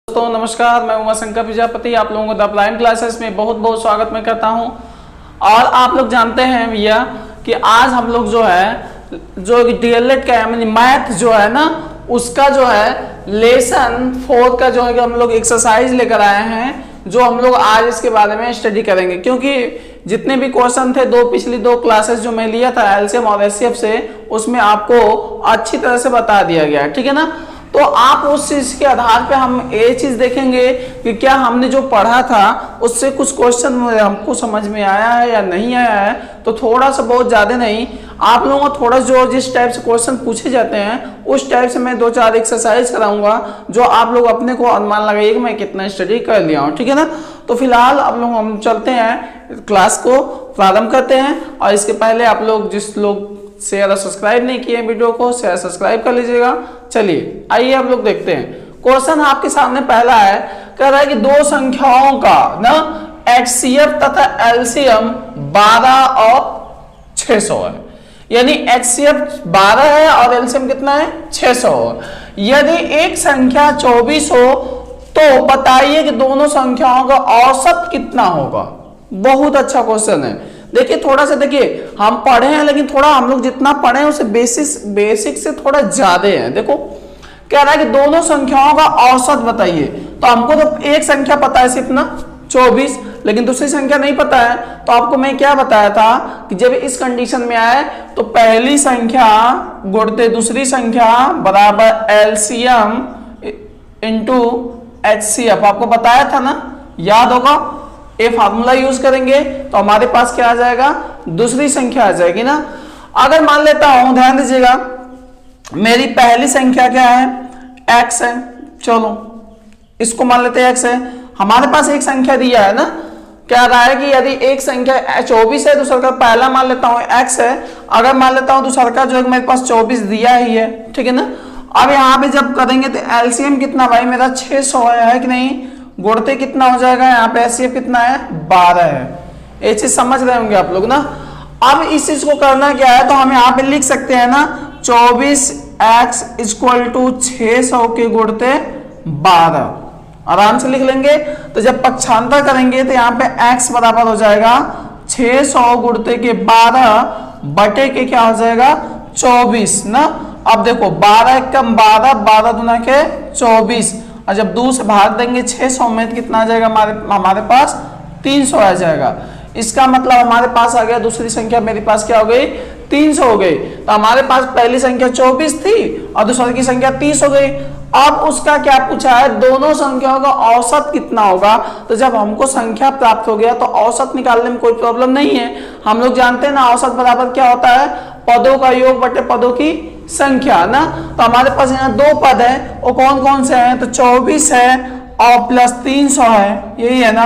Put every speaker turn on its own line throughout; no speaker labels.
दोस्तों नमस्कार, मैं उमाशंकर प्रजापति आप लोगों को द अप्लाइड क्लासेस में बहुत बहुत स्वागत मैं करता हूं। और आप लोग जानते हैं भैया कि आज हम लोग जो है जो डीएलएड का यानी मैथ जो है ना उसका जो है लेसन 4 का जो है कि हम लोग एक्सरसाइज लेकर आए हैं, जो हम लोग आज इसके बारे में स्टडी करेंगे। क्योंकि जितने भी क्वेश्चन थे पिछली दो क्लासेस जो मैं लिया था एलसीएम और एचसीएफ से, उसमें आपको अच्छी तरह से बता दिया गया, ठीक है ना। तो आप उस चीज के आधार पे हम ये चीज देखेंगे कि क्या हमने जो पढ़ा था उससे कुछ क्वेश्चन हमको समझ में आया है या नहीं आया है। तो थोड़ा सा बहुत ज्यादा नहीं, आप लोगों को थोड़ा जो जिस टाइप से क्वेश्चन पूछे जाते हैं उस टाइप से मैं 2-4 एक्सरसाइज कराऊंगा, जो आप लोग अपने को अनुमान लगाइए कि मैं कितना स्टडी कर लिया हूँ, ठीक है ना। तो फिलहाल अब लोग हम चलते हैं, क्लास को प्रारंभ करते हैं। और इसके पहले आप लोग जिस लोग शेयर और सब्सक्राइब नहीं किए वीडियो को शेयर सब्सक्राइब कर लीजिएगा। चलिए आइए हम लोग देखते हैं। क्वेश्चन आपके सामने पहला है, कह रहा है कि दो संख्याओं का ना एचसीएफ तथा एलसीएम 12 और 600 है। यानी एचसीएफ 12 है और एलसीएम कितना है 600 है। यदि एक संख्या 24 हो तो बताइए कि दोनों संख्याओं का औसत कितना होगा। बहुत अच्छा क्वेश्चन है। देखिए थोड़ा सा देखिए, हम पढ़े हैं लेकिन थोड़ा हम लोग जितना पढ़े हैं उसे बेसिक से थोड़ा ज्यादा है। देखो कह रहा है कि दोनों संख्याओं का औसत बताइए। तो हमको तो एक संख्या पता है सिर्फ ना 24, लेकिन दूसरी संख्या नहीं पता है। तो आपको मैं क्या बताया था कि जब इस कंडीशन में आए तो पहली संख्या गुणते दूसरी संख्या बराबर एलसीएम इंटू एचसीएफ, आपको बताया था ना, याद होगा। ये फार्मूला यूज करेंगे तो हमारे पास क्या आ जाएगा, दूसरी संख्या आ जाएगी ना। अगर मान लेता हूं, ध्यान दीजिएगा, मेरी पहली संख्या क्या है x है, चलो इसको मान लेते हैं x है। हमारे पास एक संख्या दिया है ना, क्या रहा है कि यदि एक संख्या 24 है, दूसरा का पहला मान लेता हूं x है। अगर मान लेता हूं दूसरा का जो है मेरे पास 24 दिया ही है, ठीक है ना। अब यहाँ पे जब करेंगे तो एलसीएम कितना भाई मेरा 600 है कि नहीं, गुणते कितना हो जाएगा, यहाँ पे एचसीएफ कितना है 12 है। ये चीज समझ रहे होंगे आप लोग ना। अब इस चीज को करना क्या है, तो हम यहाँ पे लिख सकते हैं ना 24x = 600 के गुणते 12, आराम से लिख लेंगे। तो जब पक्षांतर करेंगे तो यहाँ पे x बराबर हो जाएगा 600 गुणते के 12 बटे के क्या हो जाएगा 24 ना। अब देखो 12 कम 12, 12 दूना के 24, और जब 2 से भाग देंगे 600 में तो कितना आ जाएगा हमारे पास 300 आ जाएगा। इसका मतलब हमारे पास आ गया दूसरी संख्या मेरे पास क्या हो गई 300 हो गई। तो हमारे पास पहली संख्या 24 थी और दूसरी की संख्या 30 हो गई। अब उसका क्या पूछा है, दोनों संख्याओं का औसत कितना होगा। तो जब हमको संख्या प्राप्त हो गया तो औसत निकालने में कोई प्रॉब्लम नहीं है। हम लोग जानते हैं ना औसत बराबर क्या होता है, पदों का योग बटे पदों की संख्या ना। तो हमारे पास यहाँ 2 पद है, वो कौन कौन से हैं, तो 24 है और प्लस 300 है, यही है ना।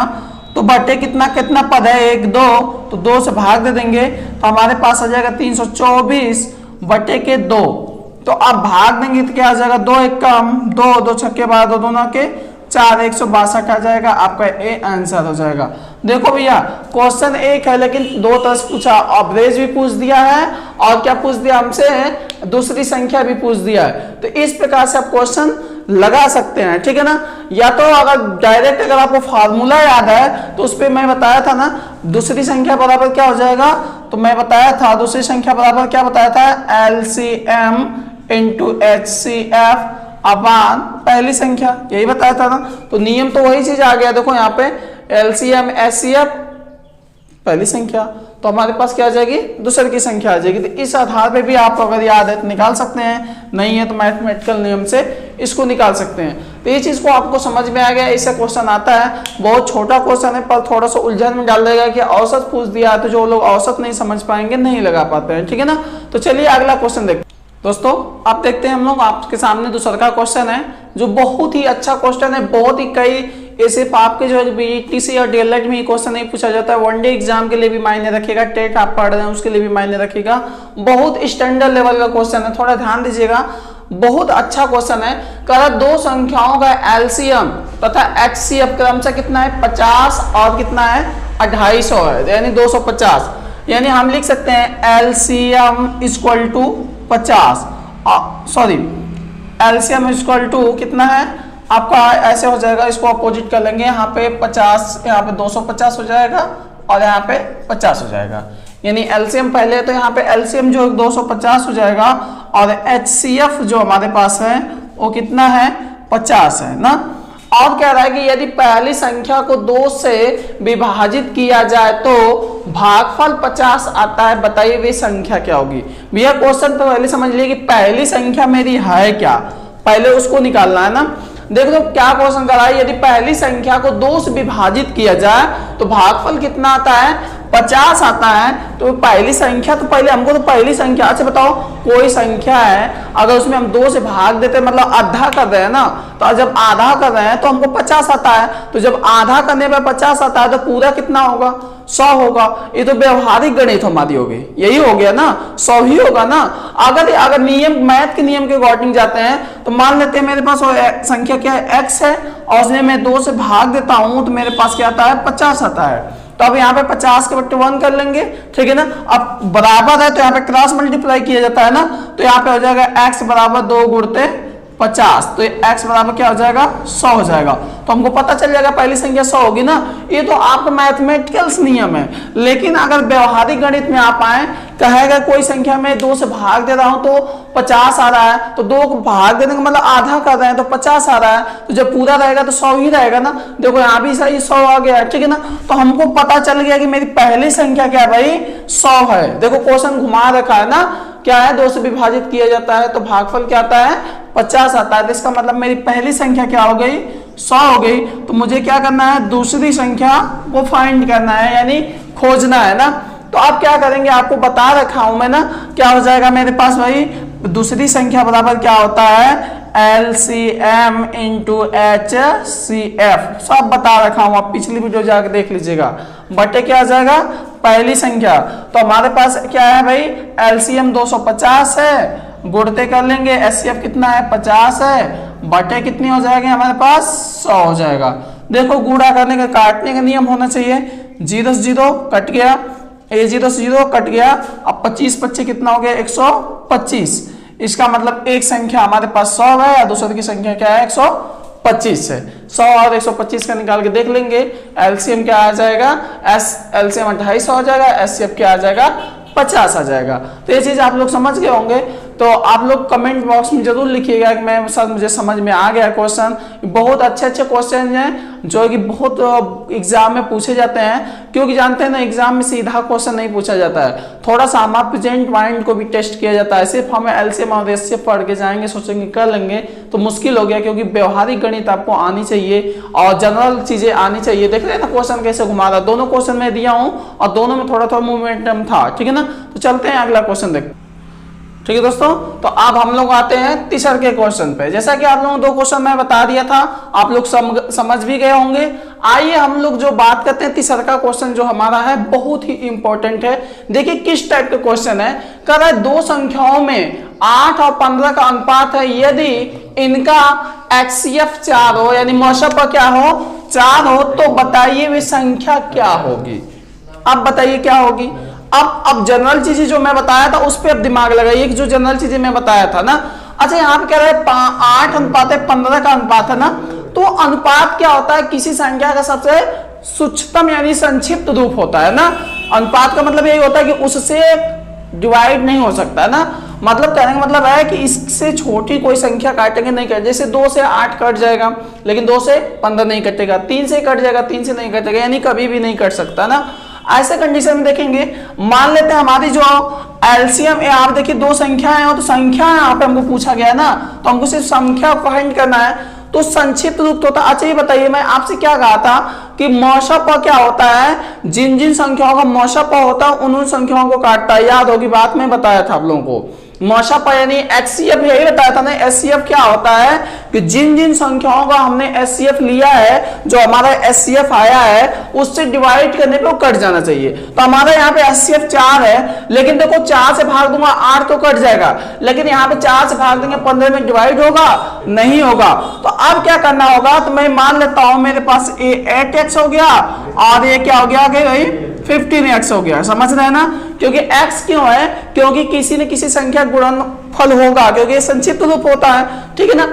तो बटे कितना कितना पद है 1 2, तो 2 से भाग दे देंगे तो हमारे पास आ जाएगा 324 बटे के 2। तो अब भाग देंगे तो क्या आ जाएगा 2 1 कम 2, 2 छक्के 12, 2 2 के 4, 162 आ जाएगा। आपका ए आंसर हो जाएगा। देखो भैया क्वेश्चन एक है लेकिन 2 तरह से पूछा, एवरेज भी पूछ दिया है और क्या पूछ दिया हमसे, दूसरी संख्या भी पूछ दिया है। तो इस प्रकार से आप क्वेश्चन लगा सकते हैं, ठीक है ना। या तो अगर डायरेक्ट अगर आपको फार्मूला याद है तो उस पर मैं बताया था ना, दूसरी संख्या बराबर क्या हो जाएगा, तो मैं बताया था दूसरी संख्या बराबर क्या बताया था, एलसीएम इंटू एचसीएफ अपान पहली संख्या, यही बताया था ना। तो नियम तो वही चीज आ गया। देखो यहाँ पे एलसीएम एचसीएफ पहली संख्या, तो हमारे पास क्या आ जाएगी दूसरे की संख्या आ जाएगी। तो इस आधार पे भी आप अगर याद है तो निकाल सकते हैं, नहीं है तो मैथमेटिकल नियम से इसको निकाल सकते हैं। तो ये चीज को आपको समझ में आ गया। ऐसा क्वेश्चन आता है, बहुत छोटा क्वेश्चन है पर थोड़ा सा उलझन में डाल देगा कि औसत पूछ दिया है, तो जो लोग औसत नहीं समझ पाएंगे नहीं लगा पाते हैं, ठीक है ना। तो चलिए अगला क्वेश्चन देखते हैं। दोस्तों आप देखते हैं हम लोग आपके सामने दूसरा का क्वेश्चन है, जो बहुत ही अच्छा क्वेश्चन है। बहुत ही कई सिर्फ आपके जो है बीटीसी और डीएलएड में ही क्वेश्चन नहीं पूछा जाता है, वनडे एग्जाम के लिए भी मायने रखेगा, टेट आप पढ़ रहे हैं उसके लिए भी मायने रखेगा। बहुत स्टैंडर्ड लेवल का क्वेश्चन है, थोड़ा ध्यान दीजिएगा। बहुत अच्छा क्वेश्चन है। कह दो संख्याओं का एलसीएम तथा एचसीएफ क्रमशः कितना है 50 और कितना है 250 है, यानी 250। यानी हम लिख सकते हैं एलसीएम = 50, सॉरी एलसीएम = कितना है आपका ऐसे हो जाएगा, इसको अपोजिट कर लेंगे, यहाँ पे 50, यहाँ पे 250 हो जाएगा और यहाँ पे 50 हो जाएगा। यानी एलसीएम पहले तो यहाँ पे एलसीएम जो 250 हो जाएगा और एचसीएफ जो हमारे पास है वो कितना है, 50 है ना। और कह रहा है कि यदि पहली संख्या को 2 से विभाजित किया जाए तो भागफल 50 आता है, बताइए वे संख्या क्या होगी। भैया क्वेश्चन तो पहले समझ लिए कि पहली संख्या मेरी है क्या, पहले उसको निकालना है ना। देखो तो क्या क्वेश्चन कर रहा है, यदि पहली संख्या को 2 से विभाजित किया जाए तो भागफल कितना आता है, 50 आता है। तो पहली संख्या तो पहले हमको तो पहली संख्या, अच्छा बताओ कोई संख्या है अगर उसमें हम 2 से भाग देते हैं मतलब आधा कर रहे हैं ना, तो जब आधा कर रहे हैं तो हमको 50 आता है, तो जब आधा करने पर 50 आता है तो पूरा कितना होगा, 100 होगा। ये तो व्यवहारिक गणित हमारी हो गई, यही हो गया ना, 100 ही होगा ना। अगर नियम मैथ के नियम के अकॉर्डिंग जाते हैं तो मान लेते हैं मेरे पास संख्या क्या है, x है और उसने मैं 2 से भाग देता हूं तो मेरे पास क्या आता है, 50 आता है। तो अब यहाँ पे 50 के बट्टे 1 कर लेंगे, ठीक है ना। अब बराबर है तो यहाँ पे क्रॉस मल्टीप्लाई किया जाता है ना, तो यहाँ पे हो जाएगा x बराबर 2 गुणते 50, तो x बराबर क्या हो जाएगा, 100 हो जाएगा। तो हमको पता चल जाएगा पहली संख्या 100 होगी ना। ये तो आपका मैथमेटिकल्स नियम है, लेकिन अगर व्यवहारिक गणित में आप आए, कहेगा कोई संख्या में 2 से भाग दे रहा हूं तो 50 आ रहा है, तो 2 को भाग देने का मतलब आधा कर रहे हैं तो 50 आ रहा है, तो जब पूरा रहेगा तो 100 ही रहेगा ना। देखो यहाँ भी सही 100 आ गया, ठीक है ना। तो हमको पता चल गया कि मेरी पहली संख्या क्या है भाई, 100 है। देखो क्वेश्चन घुमा रखा है ना, क्या है, 2 से विभाजित किया जाता है तो भागफल क्या आता है, 50 आता है। तो इसका मतलब मेरी पहली संख्या क्या हो गई, 100 हो गई। तो मुझे क्या करना है, दूसरी संख्या को फाइंड करना है, यानी खोजना है ना। तो आप क्या करेंगे, आपको बता रखा हूं मैं ना, क्या हो जाएगा मेरे पास भाई, दूसरी संख्या बराबर क्या होता है, LCM इंटू HCF, सब बता रखा हूं, आप पिछली वीडियो जाकर देख लीजिएगा। बटे क्या आ जाएगा, पहली संख्या, तो हमारे पास क्या है भाई, LCM 250 है, गुणते कर लेंगे, HCF कितना है, 50 है, बटे कितनी हो जाएगी हमारे पास, 100 हो जाएगा। देखो गुणा करने का काटने का नियम होना चाहिए, 0 से 0 कट गया, ये 0 से 0 कट गया, अब 25 25 कितना हो गया, 125। इसका मतलब एक संख्या हमारे पास 100 है और दूसरी की संख्या क्या है, 125 है। 100 और 125 का निकाल के देख लेंगे, एलसीएम क्या आ जाएगा, एलसीएम 250 हो जाएगा, एचसीएफ क्या आ जाएगा, 50 आ जाएगा। तो ये चीज आप लोग समझ गए होंगे। तो आप लोग कमेंट बॉक्स में जरूर लिखिएगा कि मैं सर मुझे समझ में आ गया क्वेश्चन। बहुत अच्छे क्वेश्चन हैं जो कि बहुत एग्जाम में पूछे जाते हैं, क्योंकि जानते हैं ना एग्जाम में सीधा क्वेश्चन नहीं पूछा जाता है, थोड़ा सा हमारा प्रेजेंट माइंड को भी टेस्ट किया जाता है। सिर्फ हमें एलसीएम और एचसीएफ पढ़ के जाएंगे, सोचेंगे कर लेंगे तो मुश्किल हो गया, क्योंकि व्यवहारिक गणित आपको आनी चाहिए और जनरल चीजें आनी चाहिए। देख रहे हैं ना क्वेश्चन कैसे घुमा रहा, दोनों क्वेश्चन मैं दिया हूं और दोनों में थोड़ा थोड़ा मूवमेंटम था, ठीक है ना। तो चलते हैं अगला क्वेश्चन देखते, ठीक है दोस्तों। तो अब हम लोग आते हैं तीसरे के क्वेश्चन पे। जैसा कि आप लोगों को 2 क्वेश्चन मैं बता दिया था, आप लोग समझ भी गए होंगे। आइए हम लोग जो बात करते हैं, तीसरा का क्वेश्चन जो हमारा है बहुत ही इंपॉर्टेंट है। देखिए किस टाइप का क्वेश्चन है, कह रहा है 2 संख्याओं में 8 और 15 का अनुपात है, यदि इनका HCF 4 हो, यानी मौशा क्या हो, 4 हो, तो बताइए वे संख्या क्या होगी। अब बताइए क्या होगी। अब जनरल चीजें जो मैं बताया था उस पर अब दिमाग लगाइए कि जो जनरल चीजें मैं बताया था ना। अच्छा यहाँ पे कह रहा है 8 अनुपात है 15 का अनुपात है ना, तो अनुपात क्या होता है, किसी संख्या का सबसे सूक्ष्मतम यानी संक्षिप्त रूप होता है ना। अनुपात का मतलब यही होता है कि उससे डिवाइड नहीं हो सकता है ना, मतलब कहने का मतलब है कि इससे छोटी कोई संख्या काटेंगे नहीं कट, जैसे 2 से 8 कट जाएगा लेकिन 2 से 15 नहीं कटेगा, 3 से कट जाएगा 3 से नहीं कटेगा, यानी कभी भी नहीं कट सकता ना। ऐसे कंडीशन में देखेंगे, मान लेते हैं हमारी जो एलसीएम है, आप देखिए 2 संख्या है तो संख्या यहाँ पे हमको पूछा गया है ना, तो हमको सिर्फ संख्या फाइंड करना है, तो संक्षिप्त रूप होता है। अच्छा ये बताइए, मैं आपसे क्या कहा था कि मौशा क्या होता है, जिन जिन संख्याओं का मौशा होता है उन संख्याओं को काटता है, याद होगी बात में बताया था आप लोगों को। मौशा यानी एचसीएफ यही बताया था ना, एचसीएफ क्या होता है कि जिन जिन संख्याओं का हमने एचसीएफ लिया है, जो हमारा एचसीएफ आया है उससे डिवाइड करने पे वो कट जाना चाहिए। तो हमारा यहाँ पे एचसीएफ 4 है, लेकिन देखो 4 से भाग दूंगा 8 तो कट जाएगा, लेकिन यहाँ पे 4 से भाग देंगे 15 में डिवाइड होगा नहीं होगा। तो अब क्या करना होगा, तो मैं मान लेता हूं मेरे पास 8x हो गया और ये क्या हो गया भाई 15x हो गया, समझ रहे हैं ना। क्योंकि x क्यों है, क्योंकि किसी न किसी संख्या गुणनफल होगा, क्योंकि ये संक्षिप्त रूप होता है, ठीक है ना।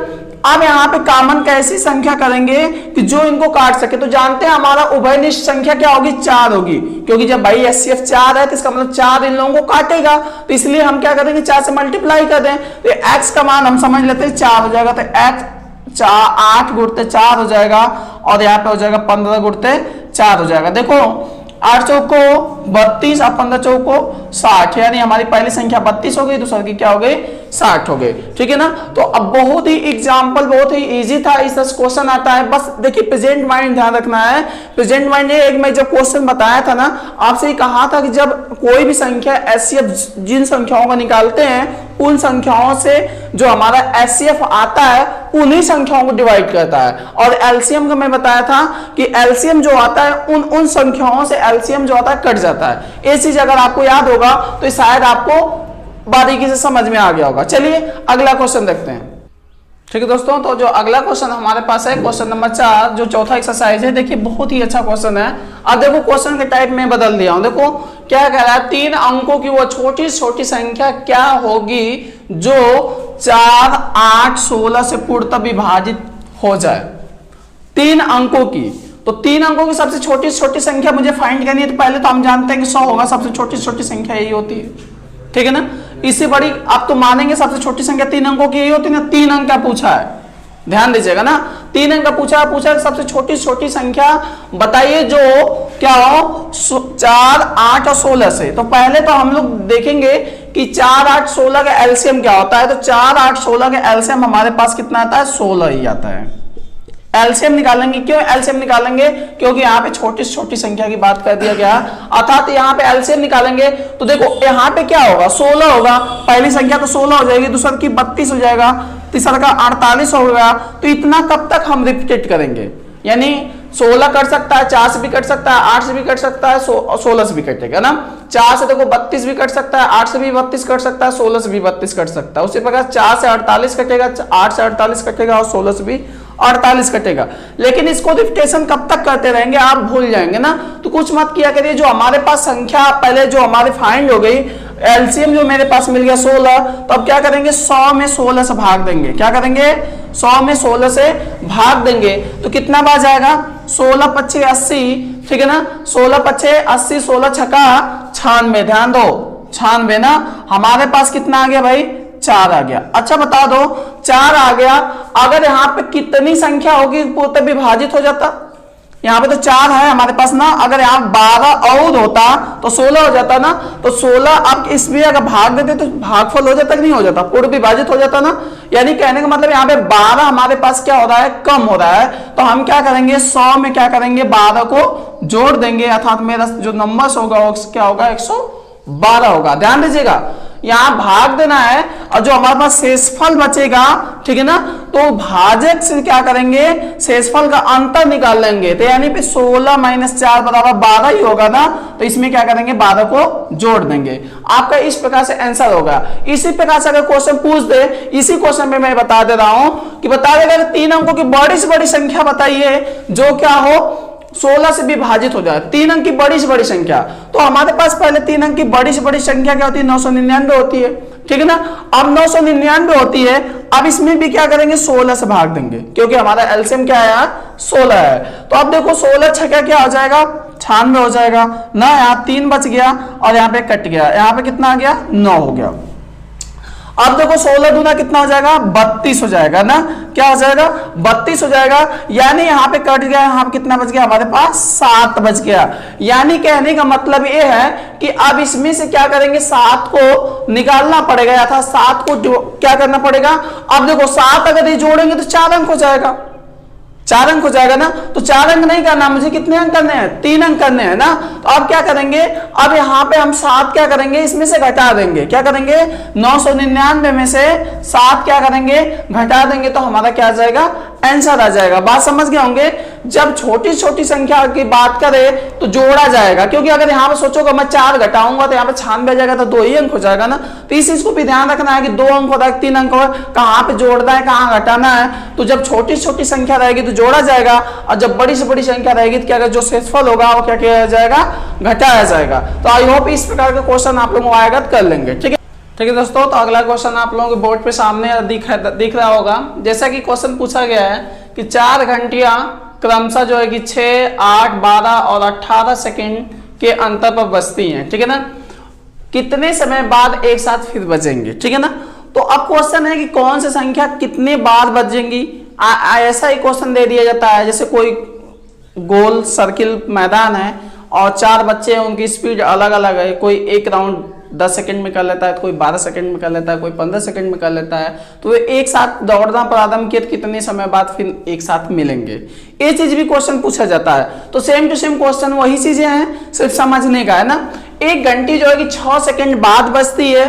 अब यहाँ पे कॉमन कैसी संख्या करेंगे कि जो इनको काट सके। तो जानते हैं हमारा उभयनिष्ठ संख्या क्या होगी, 4 होगी, क्योंकि जब भाई HCF 4 है तो इसका मतलब 4 इन लोगों को काटेगा, तो इसलिए हम क्या करेंगे 4 से मल्टीप्लाई कर दें। तो x का मान हम समझ लेते हैं 4 हो जाएगा, तो x 8 गुणते 4 हो जाएगा, और यहाँ पे हो जाएगा 15 गुणते 4 हो जाएगा। देखो 8 चौको 32 और 15 चौको 60, यानी हमारी पहली संख्या 32 हो गई, दूसरी की क्या हो गई 60 हो गई। ठीक है ना। तो अब बहुत ही एग्जाम्पल बहुत ही इजी था, इस तरह क्वेश्चन आता है। बस देखिए प्रेजेंट माइंड ध्यान रखना है। प्रेजेंट माइंड एक मैं जब क्वेश्चन बताया था ना, आपसे कहा था कि जब कोई भी संख्या HCF जिन संख्याओं का निकालते हैं उन संख्याओं से जो हमारा HCF आता है उन्हीं संख्याओं को डिवाइड करता है, और एलसीएम का मैं बताया था कि एलसीएम जो आता है उन संख्याओं से एलसीएम जो आता है कट जाता है। ये चीज अगर आपको याद होगा तो शायद आपको बारीकी से समझ में आ गया होगा। चलिए अगला क्वेश्चन देखते हैं। ठीक है दोस्तों, तो जो अगला क्वेश्चन हमारे पास है क्वेश्चन नंबर 4, जो चौथा एक्सरसाइज है। देखिए बहुत ही अच्छा क्वेश्चन है। अब देखो क्वेश्चन के टाइप में बदल दिया हूं। देखो क्या कह रहा है, 3 अंकों की वो छोटी छोटी संख्या क्या होगी जो 4, 8, 16 से पूर्णतः विभाजित हो जाए। 3 अंकों की, तो 3 अंकों की सबसे छोटी छोटी संख्या मुझे फाइंड करनी है। तो पहले तो हम जानते हैं कि 100 होगा, सबसे छोटी छोटी संख्या यही होती है। ठीक है ना। इससे बड़ी आप तो मानेंगे सबसे छोटी संख्या 3 अंकों की यही होती है ना। 3 अंक का पूछा है, ध्यान दीजिएगा ना। 3 अंक का पूछा है सबसे छोटी छोटी संख्या बताइए जो क्या हो 4, 8 और 16 से। तो पहले तो हम लोग देखेंगे कि 4, 8, 16 का एलसीएम क्या होता है। तो 4, 8, 16 का एलसीएम हमारे पास कितना आता है, 16 ही आता है। एलसीएम निकालेंगे, क्यों एलसीएम निकालेंगे, क्योंकि यहाँ पे छोटी छोटी संख्या की बात कर दिया गया, अर्थात यहाँ पे एलसीएम निकालेंगे। तो देखो यहाँ पे क्या होगा, 16 होगा, पहली संख्या तो 16 हो जाएगी, दूसरा की 32 हो जाएगा, तीसरा का 48 होगा। तो इतना कब तक हम रिपीट करेंगे, यानी 16 कट सकता है, 4 से भी कट सकता है, 8 से भी कट सकता है, 16 से भी कटेगा ना। 4 से देखो 32 भी कट सकता है, 8 से भी 32 कट सकता है, 16 से भी 32 कट सकता है। उसी प्रकार 4 से 48 कटेगा, 8 से 48 कटेगा, और 16 से भी 48 कटेगा। लेकिन इसको रिपीटेशन कब तक करते रहेंगे, आप भूल जाएंगे ना। तो कुछ मत किया करिए, जो हमारे पास संख्या पहले जो हमारे फाइंड हो गई, एलसीएम जो मेरे पास मिल गया 16, तो अब क्या करेंगे 100 में 16 से भाग देंगे। क्या करेंगे 100 में 16 से भाग देंगे, तो कितना बार जाएगा 16 पच्चे 80। ठीक है ना, 16 पच्चे 80, 16 छक्का 96। ध्यान दो 96 ना, हमारे पास कितना आ गया भाई 4 आ गया। अच्छा बता दो 4 आ गया, अगर यहाँ पे कितनी संख्या होगी पूर्णतः विभाजित हो जाता। यहाँ पे तो 4 है हमारे पास ना, अगर यहाँ 12 और होता तो 16 हो जाता ना। तो 16 अब इसमें अगर भाग देते तो भागफल हो जाता कि नहीं हो जाता, पूर्ण विभाजित हो जाता ना। यानी कहने का मतलब यहाँ पे 12 हमारे पास क्या हो रहा है, कम हो रहा है। तो हम क्या करेंगे 100 में क्या करेंगे 12 को जोड़ देंगे, अर्थात मेरा जो नंबर होगा वो क्या होगा 112 होगा। ध्यान दीजिएगा यहां भाग देना है, और जो हमारे पास शेषफल बचेगा, ठीक है ना, तो भाजक से क्या करेंगे शेषफल का अंतर निकाल लेंगे। तो यानी पे 16 - 4 बराबर 12 ही होगा ना। तो इसमें क्या करेंगे 12 को जोड़ देंगे। आपका इस प्रकार से आंसर होगा। इसी प्रकार से अगर क्वेश्चन पूछ दे, इसी क्वेश्चन में मैं बता दे रहा हूं कि बता देगा 3 अंकों की बड़ी से बड़ी संख्या बताइए जो क्या हो 16 से विभाजित हो जाए। 3 अंक की बड़ी से बड़ी संख्या, तो हमारे पास पहले 3 अंक की बड़ी से बड़ी संख्या क्या होती है 999 होती है। ठीक है ना। अब 999 होती है, अब इसमें भी क्या करेंगे 16 से भाग देंगे, क्योंकि हमारा एलसीएम क्या है यार 16 है। तो अब देखो 16 छक्का क्या हो जाएगा 96 हो जाएगा ना। यहाँ 3 बच गया और यहाँ पे कट गया, यहाँ पे कितना आ गया 9 हो गया। अब देखो 16 दूना कितना हो जाएगा 32 हो जाएगा ना। क्या हो जाएगा 32 हो जाएगा, यानी यहाँ पे कट गया, यहाँ पे कितना बच गया हमारे पास 7 बच गया। यानी कहने का मतलब ये है कि अब इसमें से क्या करेंगे 7 को निकालना पड़ेगा, या था 7 को क्या करना पड़ेगा। अब देखो 7 अगर ये जोड़ेंगे तो 4 अंक हो जाएगा, 4 अंक हो जाएगा ना। तो 4 अंक नहीं करना, मुझे कितने अंक करने हैं 3 अंक करने हैं ना। तो अब क्या करेंगे, अब यहाँ पे हम 7 क्या करेंगे इसमें से घटा देंगे। क्या करेंगे 999 में से 7 क्या करेंगे घटा देंगे, तो हमारा क्या आ जाएगा आंसर आ जाएगा। बात समझ गए होंगे। जब छोटी छोटी संख्या की बात करें तो जोड़ा जाएगा, क्योंकि अगर यहाँ पे सोचोगे मैं 4 घटाऊंगा तो यहाँ पे 96 आ जाएगा, तो 2 ही अंक हो जाएगा ना। तो इस चीज को भी ध्यान रखना है कि 2 अंक होता है 3 अंक हो, कहाँ पे जोड़ना है कहाँ घटाना है। तो जब छोटी छोटी संख्या रहेगी तो जोड़ा जाएगा, और जब बड़ी से बड़ी संख्या रहेगी तो क्या जो शेषफल होगा वो क्या किया जाएगा घटाया जाएगा। तो आई होप इस प्रकार के क्वेश्चन आप लोग अवगत कर लेंगे। ठीक है। ठीक है दोस्तों, तो अगला क्वेश्चन आप लोगों के बोर्ड पे सामने दिख रहा होगा। जैसा कि क्वेश्चन पूछा गया है कि 4 घंटियां क्रमशः जो है कि 6, 8, 12 और 18 सेकंड के अंतर पर बजती हैं, ठीक है ना। कितने समय बाद एक साथ फिर बजेंगे, ठीक है ना। तो अब क्वेश्चन है कि कौन सी संख्या कितने बार बजेंगी। ऐसा ही क्वेश्चन दे दिया जाता है जैसे कोई गोल सर्किल मैदान है और 4 बच्चे हैं, उनकी स्पीड अलग अलग है। कोई एक राउंड 10 सेकंड में कर लेता है, कोई 12 सेकंड में कर लेता है, कोई 15 सेकंड में कर लेता है। तो वे एक साथ दौड़ना प्रारंभ किए कितने समय बाद फिर एक साथ मिलेंगे, ये चीज भी क्वेश्चन पूछा जाता है। तो सेम टू सेम क्वेश्चन वही चीजें हैं, सिर्फ समझने का है ना। एक घंटी जो है कि 6 सेकंड बाद बजती है,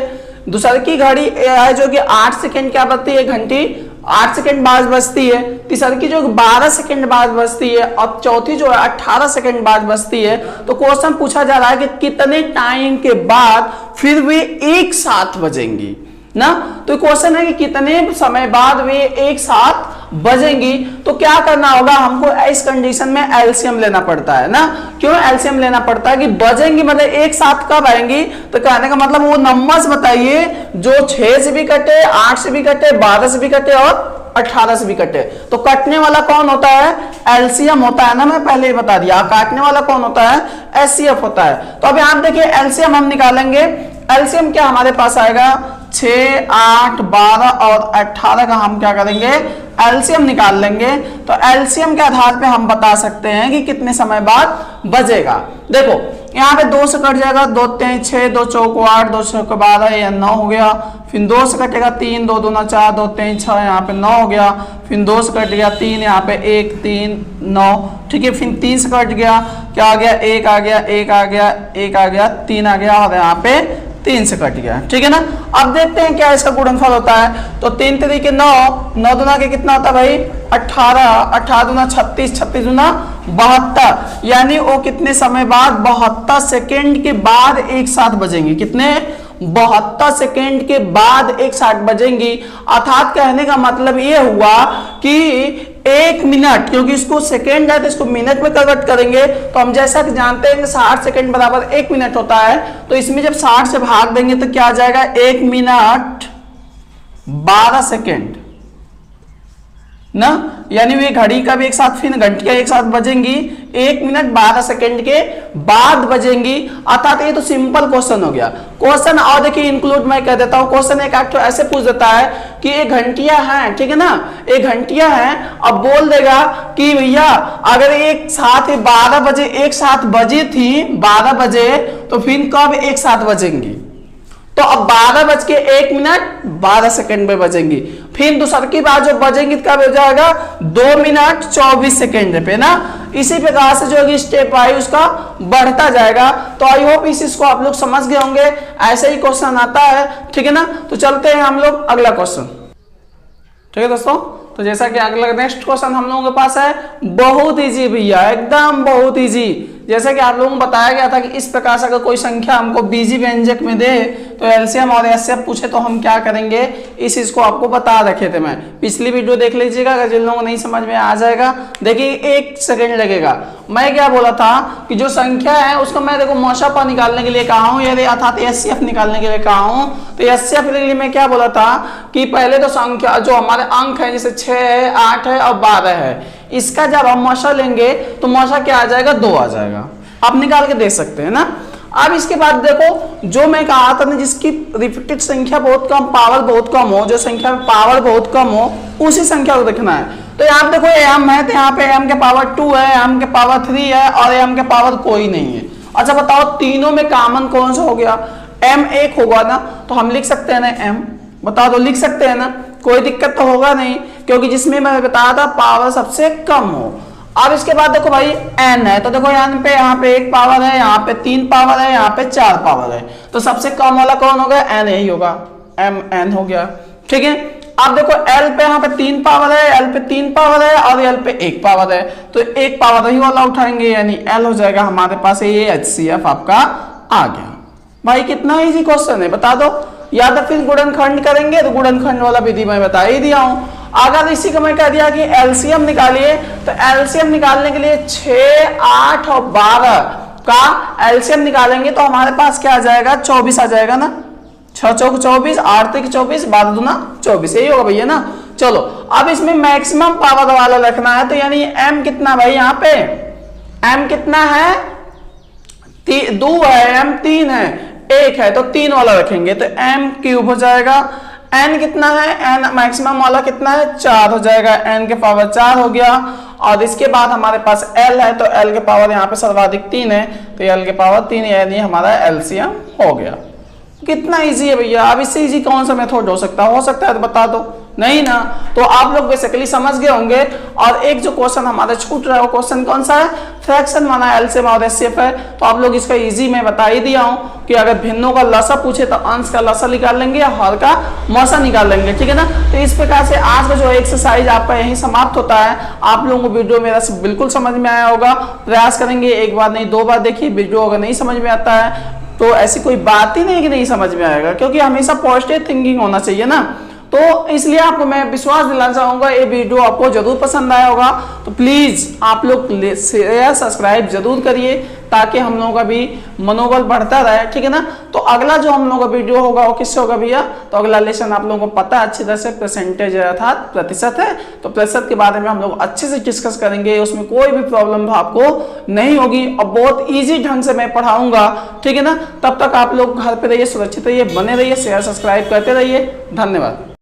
दूसरी की घड़ी है जो कि 8 सेकंड क्या बजती है, घंटी 8 सेकंड बाद बजती है, तीसरी की जो 12 सेकंड बाद बजती है और चौथी जो है 18 सेकंड बाद बजती है। तो क्वेश्चन पूछा जा रहा है कि कितने टाइम के बाद फिर वे एक साथ बजेंगी ना। तो क्वेश्चन है कि कितने समय बाद वे एक साथ बजेंगी। तो क्या करना होगा, हमको इस कंडीशन में एलसीएम लेना पड़ता है ना। क्यों एलसीएम लेना पड़ता है कि बजेंगी मतलब एक साथ कब आएंगी। तो कहने का मतलब वो नंबर्स बताइए जो 6 से भी कटे, 8 से भी कटे, 12 से भी कटे और 18 से भी कटे। तो कटने वाला कौन होता है, एलसीएम होता है ना, मैं पहले ही बता दिया। काटने वाला कौन होता है, एचसीएफ होता है। तो अब यहां देखिए एलसीएम हम निकालेंगे। एलसीएम क्या हमारे पास आएगा, 6, 8, 12 और 18 का हम क्या करेंगे, एलसीएम निकाल लेंगे। तो एलसीएम के आधार पे हम बता सकते हैं कि कितने समय बाद बजेगा। देखो यहाँ पे 2 से कट जाएगा, 2 3 6, 2 चौक 8, 2 6 12, या 9 हो गया। फिर 2 से कटेगा 3, 2 दूना 4, 2 3 6, यहाँ पे 9 हो गया। फिर 2 से कट गया 3, यहाँ पे 1 3 9, ठीक है। फिर 3 से कट गया, क्या आ गया, 1 आ गया, 1 आ गया, 1 आ गया, 3 आ गया और यहाँ पे 3 से कट गया, ठीक है ना। अब देखते हैं क्या इसका गुणनफल होता है। तो 3 3 9, 9 दूना के कितना होता है भाई, 18, 18 दूना 36, 36 दूना 72, यानी वो कितने समय बाद, 72 सेकेंड के बाद एक साथ बजेंगे। कितने, 72 सेकेंड के बाद एक साथ बजेंगी। अर्थात कहने का मतलब ये हुआ कि 1 मिनट, क्योंकि इसको सेकेंड है तो इसको मिनट में कन्वर्ट करेंगे। तो हम जैसा कि जानते हैं कि 60 सेकेंड बराबर 1 मिनट होता है। तो इसमें जब 60 से भाग देंगे तो क्या आ जाएगा, 1 मिनट 12 सेकेंड ना। यानी वे घड़ी का भी एक साथ, फिर घंटियां एक साथ बजेंगी, 1 मिनट 12 सेकेंड के बाद बजेंगी। अर्थात ये तो सिंपल क्वेश्चन हो गया। क्वेश्चन और देखिए इंक्लूड मैं कह देता हूं। क्वेश्चन एक तो ऐसे पूछ देता है कि ये घंटियां हैं, ठीक है ना, ये घंटियां हैं। अब बोल देगा कि भैया अगर एक साथ 12 बजे एक साथ बजी थी, 12 बजे, तो फिर कब एक साथ बजेंगी। तो अब 12 बज के 1 मिनट 12 सेकंड में बजेंगी। फिर दूसरी की बात जो बजेंगी कब हो जाएगा, 2 मिनट 24 सेकंड पे ना। इसी प्रकार से जो है स्टेप वाइज उसका बढ़ता जाएगा। तो आई होप इस चीज को आप लोग समझ गए होंगे। ऐसे ही क्वेश्चन आता है, ठीक है ना। तो चलते हैं हम लोग अगला क्वेश्चन, ठीक है दोस्तों। तो जैसा कि अगला नेक्स्ट क्वेश्चन हम लोगों के पास है, बहुत इजी भैया, एकदम बहुत इजी। जैसे कि आप लोगों को बताया गया था कि इस प्रकार से अगर कोई संख्या हमको बीजी व्यंजक में दे तो एलसीएम और एचसीएफ पूछे तो हम क्या करेंगे, इस चीज को आपको बता रखे थे। मैं पिछली वीडियो देख लीजिएगा, अगर जिन लोगों को नहीं समझ में आ जाएगा। देखिए 1 सेकंड लगेगा। मैं क्या बोला था कि जो संख्या है उसको मैं देखो मौशा निकालने के लिए कहा हूँ, यदि अर्थात एचसीएफ निकालने के लिए कहा हूँ। तो एचसीएफ के लिए मैं क्या बोला था कि पहले तो संख्या जो हमारे अंक है जैसे 6 है, 8 है और 12 है, इसका जब हम मौशा लेंगे तो मौशा क्या आ जाएगा, 2 आ जाएगा। आप निकाल के देख सकते हैं ना। अब इसके बाद देखो जो मैं कहा था ना, जिसकी रिपीटेड संख्या बहुत कम, पावर बहुत कम हो, जो संख्या में पावर बहुत कम हो, उसी संख्या को देखना है। तो यहाँ देखो m है, तो यहाँ पे m के पावर 2 है, m के पावर 3 है और m के पावर कोई नहीं है। अच्छा बताओ तीनों में कॉमन कौन सा हो गया, m 1 होगा ना। तो हम लिख सकते हैं ना m, बताओ तो लिख सकते हैं ना, कोई दिक्कत तो होगा नहीं, क्योंकि जिसमें मैं बताया था पावर सबसे कम हो। अब इसके बाद देखो भाई n है, तो देखो यहाँ पे 1 पावर है, यहाँ पे 3 पावर है, यहाँ पे 4 पावर है। तो सबसे कम वाला कौन होगा, n यही होगा, mn हो गया, ठीक है। अब देखो l पे यहाँ पे 3 पावर है, l पे 3 पावर है और l पे 1 पावर है। तो 1 पावर ही वाला उठाएंगे, यानी l हो जाएगा हमारे पास। ये HCF आपका आ गया। भाई कितना इजी क्वेश्चन है, बता दो। या तो फिर गुणनखंड करेंगे, तो गुणनखंड वाला विधि मैं बता ही दिया हूं। अगर इसी को मैं कह दिया कि एलसीएम निकालिए, तो एलसीएम निकालने के लिए 6, 8 और 12 का एलसीएम निकालेंगे तो हमारे पास क्या आ जाएगा, 24 आ जाएगा ना। 6 चौक 24, 8 तिक 24, 12 दूना 24, यही होगा भैया ना। चलो अब इसमें मैक्सिमम पावर वाला रखना है, तो यानी m कितना भाई, यहाँ पे m कितना है, 2 है, m 3 है, 1 है, तो 3 वाला रखेंगे तो m क्यूब हो जाएगा। n कितना है, n मैक्सिमम वाला कितना है, 4 हो जाएगा, n के पावर 4 हो गया। और इसके बाद हमारे पास l है, तो l के पावर यहाँ पे सर्वाधिक 3 है, तो l के पावर 3 यानी हमारा एलसीएम हो गया। कितना इजी है भैया, अब इससे इजी कौन सा मेथड हो सकता है तो बता दो, नहीं ना। तो आप लोग बेसिकली समझ गए होंगे। और एक जो क्वेश्चन हमारा छूट रहा है वो क्वेश्चन कौन सा है, फ्रैक्शन माना एलसीएम और एचसीएफ है, तो आप लोग इसका इजी मैं बता ही दिया हूं कि अगर भिन्नों का लसा पूछे तो अंश का लसा निकाल लेंगे या हर का मौसा निकाल लेंगे, ठीक है ना। तो इस प्रकार से आज का जो एक्सरसाइज आपका यही समाप्त होता है। आप लोगों को वीडियो मेरा बिल्कुल समझ में आया होगा, प्रयास करेंगे एक बार नहीं 2 बार देखिए, वीडियो अगर नहीं समझ में आता है तो ऐसी कोई बात ही नहीं कि नहीं समझ में आएगा, क्योंकि हमेशा पॉजिटिव थिंकिंग होना चाहिए ना। तो इसलिए आपको मैं विश्वास दिलाना चाहूंगा ये वीडियो आपको जरूर पसंद आया होगा। तो प्लीज आप लोग शेयर सब्सक्राइब जरूर करिए ताकि हम लोगों का भी मनोबल बढ़ता रहे, ठीक है ना। तो अगला जो हम लोगों का वीडियो होगा वो किससे होगा भैया, तो अगला लेसन आप लोगों को पता अच्छी तरह से परसेंटेज अर्थात प्रतिशत है, तो प्रतिशत के बारे में हम लोग अच्छे से डिस्कस करेंगे, उसमें कोई भी प्रॉब्लम आपको नहीं होगी और बहुत ईजी ढंग से मैं पढ़ाऊंगा, ठीक है ना। तब तक आप लोग घर पे रहिए, सुरक्षित रहिए, बने रहिए, शेयर सब्सक्राइब करते रहिए। धन्यवाद।